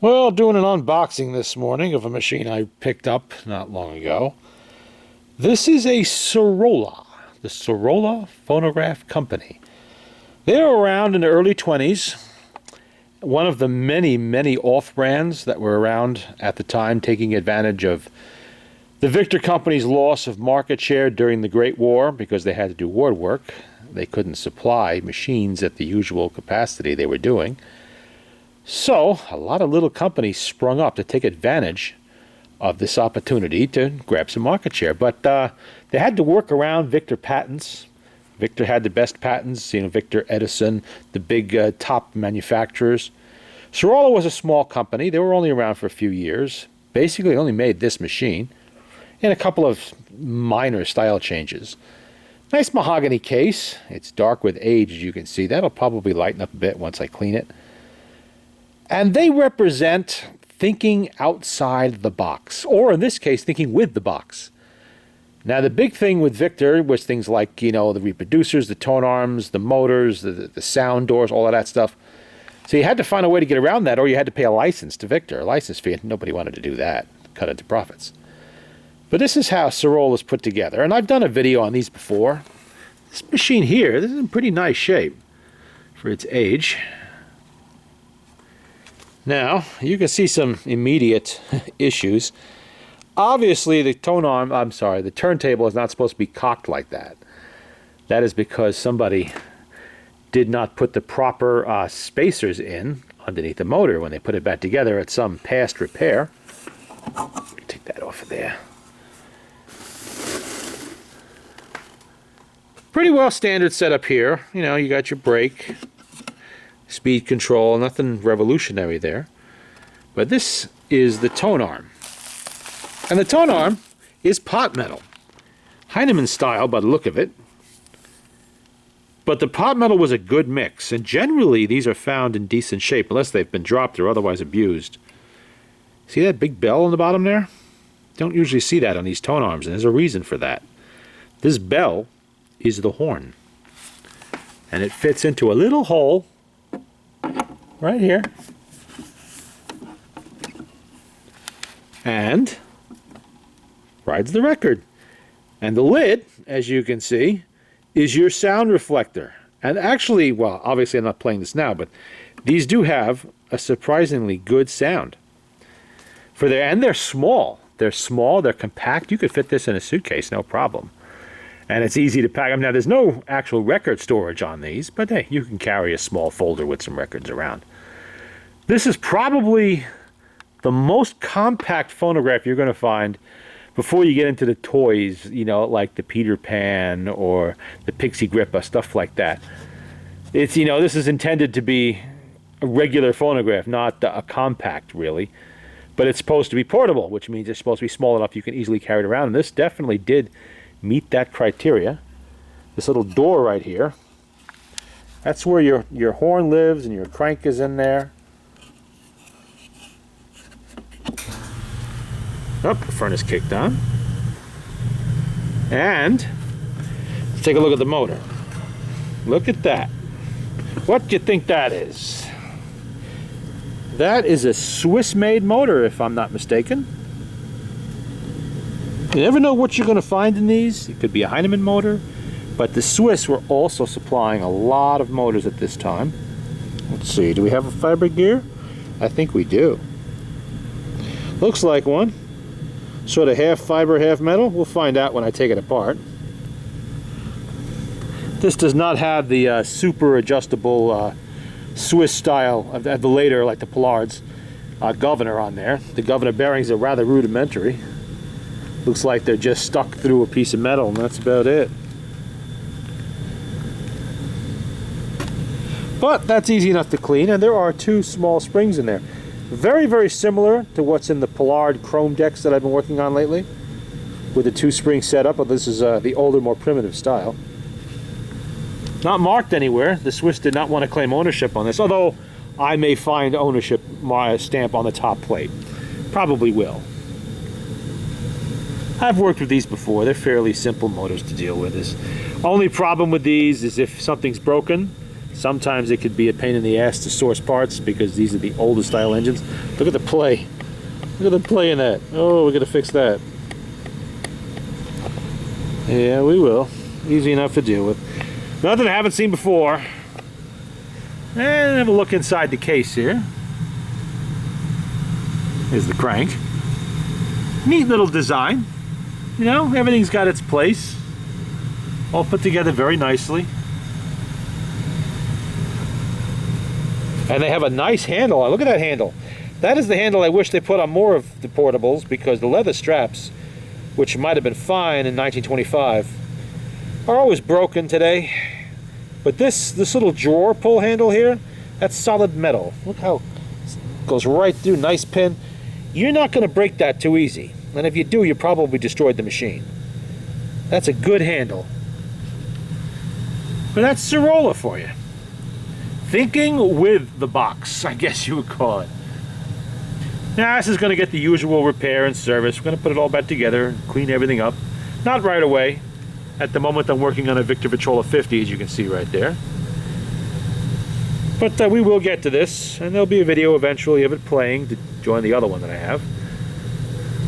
Well, doing an unboxing this morning of a machine I picked up not long ago. This is a Cirola, the Cirola Phonograph Company. They were around in the early 20s. One of the many off-brands that were around at the time, taking advantage of the Victor Company's loss of market share during the Great War because they had to do war work. They couldn't supply machines at the usual capacity they were doing. So, a lot of little companies sprung up to take advantage of this opportunity to grab some market share. But they had to work around Victor patents. Victor had the best patents, Victor, Edison, the big top manufacturers. Cirola was a small company. They were only around for a few years. Basically, only made this machine and a couple of minor style changes. Nice mahogany case. It's dark with age, as you can see. That'll probably lighten up a bit once I clean it. And they represent thinking outside the box, or in this case, thinking with the box. Now, the big thing with Victor was things like, the reproducers, the tone arms, the motors, the sound doors, all of that stuff. So you had to find a way to get around that, or you had to pay a license to Victor, a license fee, and nobody wanted to do that, cut into profits. But this is how Cirola is put together, and I've done a video on these before. This machine here, this is in pretty nice shape for its age. Now, you can see some immediate issues. Obviously, the turntable is not supposed to be cocked like that. That is because somebody did not put the proper spacers in underneath the motor when they put it back together at some past repair. Take that off of there. Pretty well standard setup here. You got your brake, speed control, nothing revolutionary there. But this is the tone arm. And the tone arm is pot metal. Hinemann style by the look of it. But the pot metal was a good mix, and generally these are found in decent shape unless they've been dropped or otherwise abused. See that big bell on the bottom there? Don't usually see that on these tone arms, and there's a reason for that. This bell is the horn. And it fits into a little hole right here. And rides the record. And the lid, as you can see, is your sound reflector. And actually, well, obviously I'm not playing this now, but these do have a surprisingly good sound. And they're small. They're small, they're compact. You could fit this in a suitcase, no problem. And it's easy to pack them. Now, there's no actual record storage on these, but hey, you can carry a small folder with some records around. This is probably the most compact phonograph you're going to find before you get into the toys, like the Peter Pan or the Pixie Grippa, stuff like that. It's, this is intended to be a regular phonograph, not a compact, really. But it's supposed to be portable, which means it's supposed to be small enough you can easily carry it around. And this definitely did meet that criteria. This little door right here, that's where your horn lives, and your crank is in there. Oh, the front is kicked on. And let's take a look at the motor. Look at that. What do you think that is? That is a Swiss-made motor, if I'm not mistaken. You never know what you're going to find in these. It could be a Hinemann motor, but the Swiss were also supplying a lot of motors at this time. Let's see, do we have a fiber gear? I think we do. Looks like one. Sort of half fiber, half metal. We'll find out when I take it apart. This does not have the super adjustable Swiss style of the later, like the Pollards, governor on there. The governor bearings are rather rudimentary. Looks like they're just stuck through a piece of metal, and that's about it. But that's easy enough to clean, and there are two small springs in there. Very similar to what's in the Pollard chrome decks that I've been working on lately, with the two-spring setup, but this is the older, more primitive style. Not marked anywhere. The Swiss did not want to claim ownership on this, although I may find ownership stamp on the top plate. Probably will. I've worked with these before. They're fairly simple motors to deal with. The only problem with these is if something's broken, Sometimes it could be a pain in the ass to source parts because these are the older style engines. Look at the play. Look at the play in that. Oh, we're going to fix that. Yeah, we will. Easy enough to deal with. Nothing I haven't seen before. And have a look inside the case here. Here's the crank. Neat little design. You know, everything's got its place. All put together very nicely. And they have a nice handle. Look at that handle. That is the handle I wish they put on more of the portables, because the leather straps, which might have been fine in 1925, are always broken today. But this little drawer pull handle here, that's solid metal. Look how it goes right through, nice pin. You're not going to break that too easy. And if you do, you probably destroyed the machine. That's a good handle. But that's Cirola for you. Thinking with the box, I guess you would call it. Now, this is going to get the usual repair and service. We're going to put it all back together, clean everything up. Not right away. At the moment, I'm working on a Victor Victrola 50, as you can see right there. But we will get to this, and there'll be a video eventually of it playing to join the other one that I have.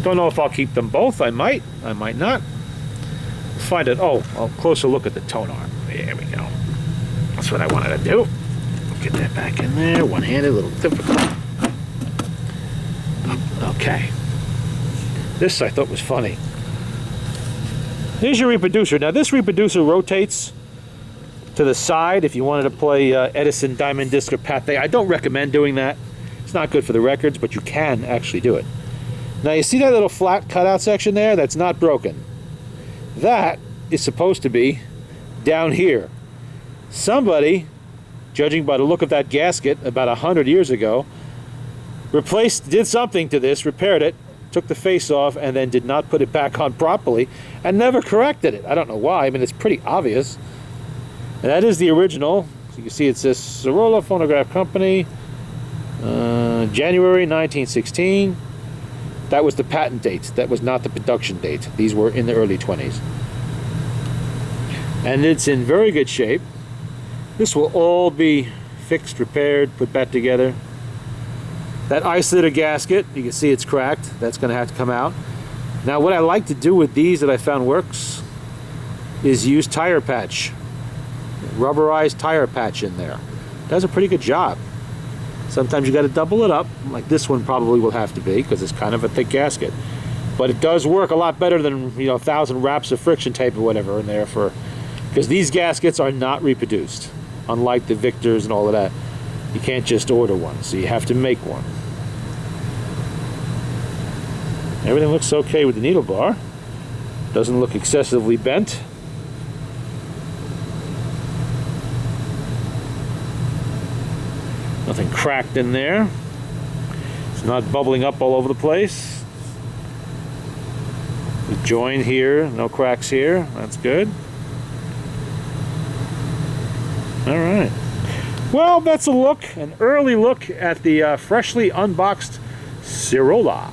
Don't know if I'll keep them both. I might not. Find it. Oh, a closer look at the tone arm. There we go. That's what I wanted to do. Get that back in there. One-handed, a little difficult. Okay. This I thought was funny. Here's your reproducer. Now this reproducer rotates to the side if you wanted to play Edison, Diamond Disc, or Pathé. I don't recommend doing that. It's not good for the records, but you can actually do it. Now you see that little flat cutout section there? That's not broken. That is supposed to be down here. Somebody, judging by the look of that gasket about 100 years ago, did something to this, repaired it, took the face off, and then did not put it back on properly, and never corrected it. I don't know why. I mean, it's pretty obvious. And that is the original. So you can see it says Cirola Phonograph Company, January 1916. That was the patent date. That was not the production date. These were in the early 20s. And it's in very good shape. This will all be fixed, repaired, put back together. That isolator gasket, you can see it's cracked. That's going to have to come out. Now what I like to do with these that I found works is use tire patch. Rubberized tire patch in there. Does a pretty good job. Sometimes you got to double it up, like this one probably will have to be, because it's kind of a thick gasket. But it does work a lot better than, you know, 1,000 wraps of friction tape or whatever in there, because these gaskets are not reproduced, unlike the Victors and all of that. You can't just order one, so you have to make one. Everything looks okay with the needle bar. Doesn't look excessively bent. Nothing cracked in there. It's not bubbling up all over the place. The join here, no cracks here. That's good. All right. Well, that's a look, an early look at the freshly unboxed Cirola.